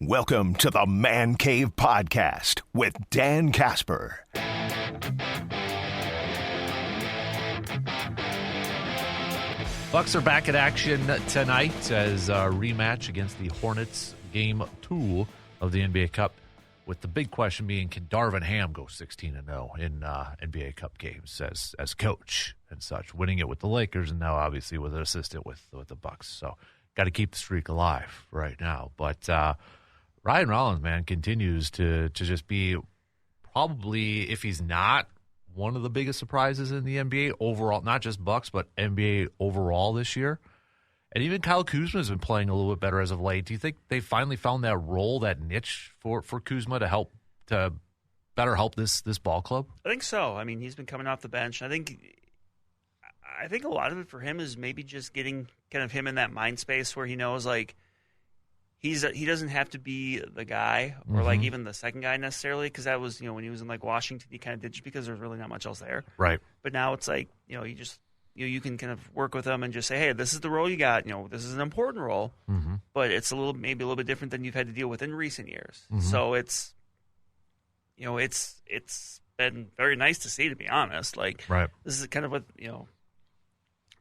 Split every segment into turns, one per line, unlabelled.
Welcome to the Man Cave Podcast with Dan Casper.
Bucks are back in action tonight as a rematch against the Hornets, Game 2 of the NBA Cup, with the big question being, can Darvin Ham go 16-0 in NBA Cup games as coach and such, winning it with the Lakers and now obviously with an assistant with the Bucks. So got to keep the streak alive right now. But Ryan Rollins, man, continues to just be probably, if he's not, one of the biggest surprises in the NBA overall, not just Bucks, but NBA overall this year. And even Kyle Kuzma has been playing a little bit better as of late. Do you think they finally found that role, that niche for Kuzma to better help this ball club?
I think so. I mean, he's been coming off the bench. I think a lot of it for him is maybe just getting kind of him in that mind space where he knows like he doesn't have to be the guy or like even the second guy necessarily, because that was, when he was in like Washington, he kind of did just because there's really not much else there.
Right.
But now it's like, you can kind of work with them and just say, hey, this is the role you got. This is an important role, but it's maybe a little bit different than you've had to deal with in recent years. So it's been very nice to see, to be honest. Like,
right.
This is kind of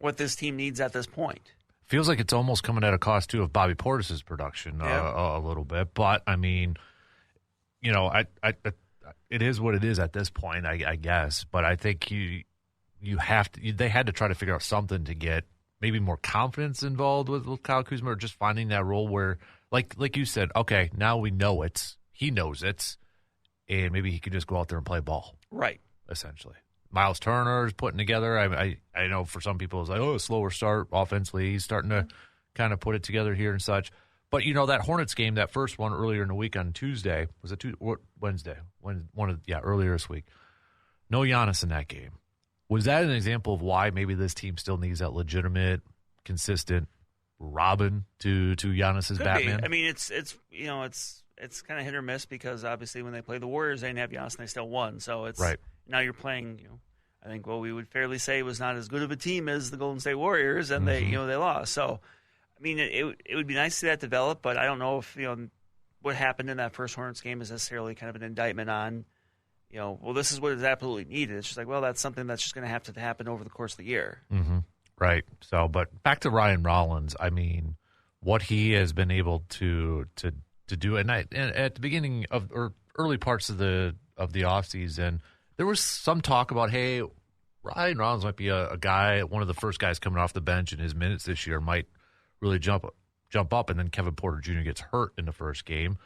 what this team needs at this point.
Feels like it's almost coming at a cost, too, of Bobby Portis's production a little bit. But, I mean, it is what it is at this point, I guess. But I think they had to try to figure out something to get maybe more confidence involved with Kyle Kuzma, or just finding that role where, like you said, okay, now we know it. He knows it. And maybe he could just go out there and play ball. Right. Essentially. Miles Turner's putting together. I know for some people it's like, a slower start offensively. He's starting to kind of put it together here and such. But, that Hornets game, that first one earlier in the week on Tuesday, was it Wednesday? Earlier this week. No Giannis in that game. Was that an example of why maybe this team still needs that legitimate, consistent Robin to Giannis's Batman?
Be. I mean, it's kind of hit or miss, because obviously when they play the Warriors, they didn't have Giannis and they still won. So it's
right.
Now you're playing, I think what we would fairly say was not as good of a team as the Golden State Warriors, and they lost. So, I mean, it would be nice to see that develop, but I don't know if, what happened in that first Hornets game is necessarily kind of an indictment on, this is what is absolutely needed. It's just like, well, that's something that's just going to have to happen over the course of the year.
Right. So, but back to Ryan Rollins, I mean, what he has been able to do, and at the beginning of, or early parts of the offseason, there was some talk about, hey, Ryan Rollins might be a guy, one of the first guys coming off the bench, and his minutes this year might really jump up, and then Kevin Porter Jr. gets hurt in the first game.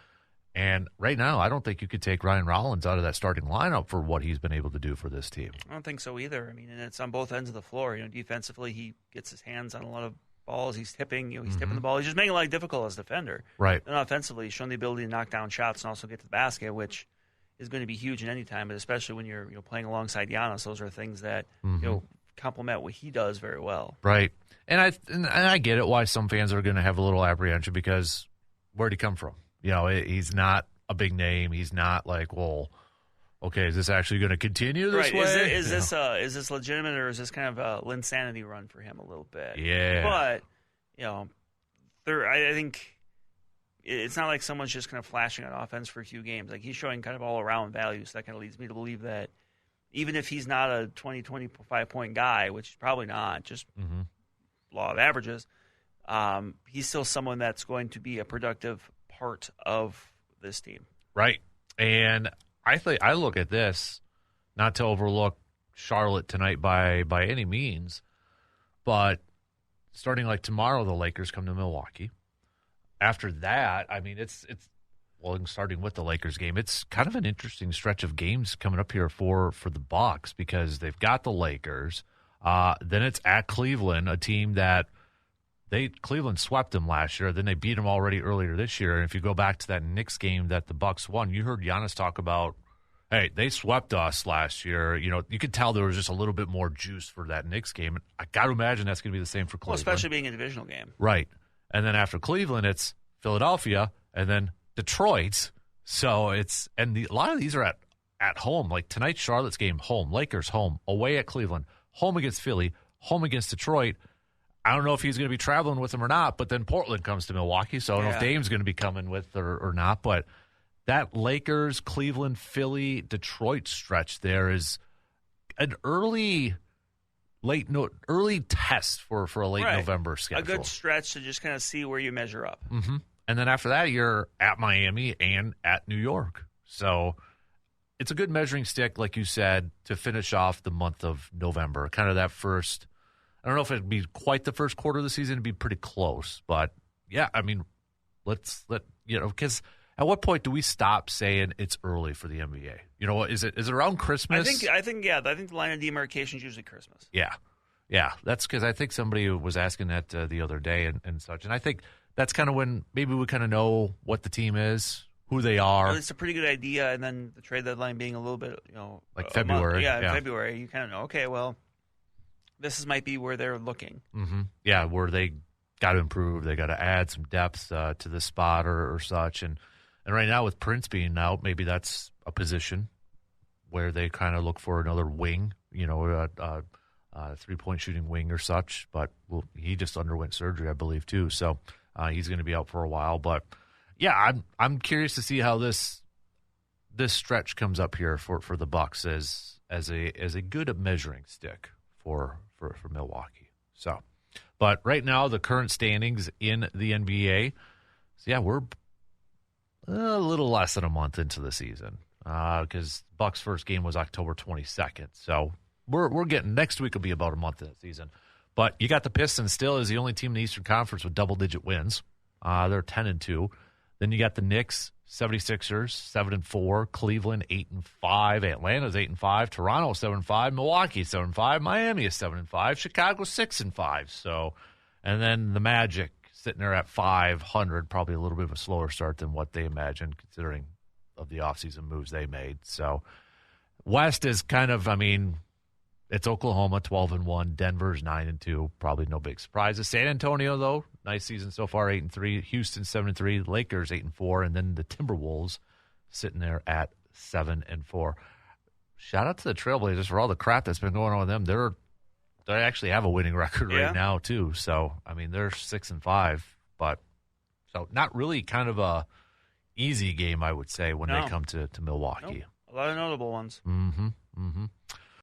And right now, I don't think you could take Ryan Rollins out of that starting lineup for what he's been able to do for this team.
I don't think so either. I mean, and it's on both ends of the floor. Defensively, he gets his hands on a lot of balls. He's tipping. He's tipping the ball. He's just making it life difficult as a defender.
Right.
And offensively, he's shown the ability to knock down shots and also get to the basket, which is going to be huge in any time, but especially when you're playing alongside Giannis. Those are things that complement what he does very well.
Right. And I get it why some fans are going to have a little apprehension, because where'd he come from? He's not a big name. He's not like, well, okay, is this actually going to continue this way?
Is this legitimate, or is this kind of a Linsanity run for him a little bit?
Yeah.
But I think it's not like someone's just kind of flashing on offense for a few games. Like, he's showing kind of all around value. So that kind of leads me to believe that even if he's not a 20, 25-point guy, which he's probably not, just law of averages, he's still someone that's going to be a productive part of this team.
Right. And I look at this, not to overlook Charlotte tonight by any means, but starting like tomorrow, the Lakers come to Milwaukee. After that, I mean, starting with the Lakers game, it's kind of an interesting stretch of games coming up here for the Bucks, because they've got the Lakers. Then it's at Cleveland, a team that Cleveland swept them last year. Then they beat them already earlier this year. And if you go back to that Knicks game that the Bucks won, you heard Giannis talk about, hey, they swept us last year. You could tell there was just a little bit more juice for that Knicks game. I got to imagine that's going to be the same for Cleveland.
Well, especially being a divisional game.
Right. And then after Cleveland, it's Philadelphia and then Detroit. So a lot of these are at home. Like tonight's Charlotte's game, home. Lakers home. Away at Cleveland. Home against Philly. Home against Detroit. I don't know if he's going to be traveling with them or not, but then Portland comes to Milwaukee, so I don't know if Dame's going to be coming with or not. But that Lakers, Cleveland, Philly, Detroit stretch there is an early test for a late November schedule.
A good stretch to just kind of see where you measure up.
Mm-hmm. And then after that, you're at Miami and at New York. So it's a good measuring stick, like you said, to finish off the month of November. Kind of that first, I don't know if it'd be quite the first quarter of the season. It'd be pretty close. But, yeah, I mean, because at what point do we stop saying it's early for the NBA? You know, is it around Christmas?
I think the line of demarcation is usually Christmas.
Yeah. That's because I think somebody was asking that the other day and such. And I think that's kind of when maybe we kind of know what the team is, who they are.
Well, it's a pretty good idea. And then the trade deadline being a little bit,
like February.
In February, you kind of know, okay, well, might be where they're looking.
Mm-hmm. Yeah, where they got to improve. They got to add some depth to the spot or such. And right now with Prince being out, maybe that's a position where they kind of look for another wing, three-point shooting wing or such. But he just underwent surgery, I believe, too. So he's going to be out for a while. But, yeah, I'm curious to see how this stretch comes up here for the Bucks as a good measuring stick for Milwaukee. So, but right now the current standings in the NBA, so yeah, we're a little less than a month into the season because Bucks' first game was October 22nd. So we're getting, next week will be about a month in the season. But you got the Pistons still as the only team in the Eastern Conference with double-digit wins. They're 10-2. Then you got the Knicks, 76ers, 7-4. Cleveland, 8-5. Atlanta's 8-5. Toronto, 7-5. Milwaukee, 7-5. Miami is 7-5. Chicago, 6-5. So, and then the Magic sitting there at 500, probably a little bit of a slower start than what they imagined, considering of the offseason moves they made. So, West is kind of, it's Oklahoma 12-1, Denver's 9-2, probably no big surprises. San Antonio though, nice season so far, 8-3. Houston 7-3, Lakers 8-4, and then the Timberwolves sitting there at 7-4. Shout out to the Trailblazers for all the crap that's been going on with them. They actually have a winning record right now too. So they're 6-5, but so not really kind of a easy game, I would say, when they come to Milwaukee.
Nope. A lot of notable ones.
Mm-hmm.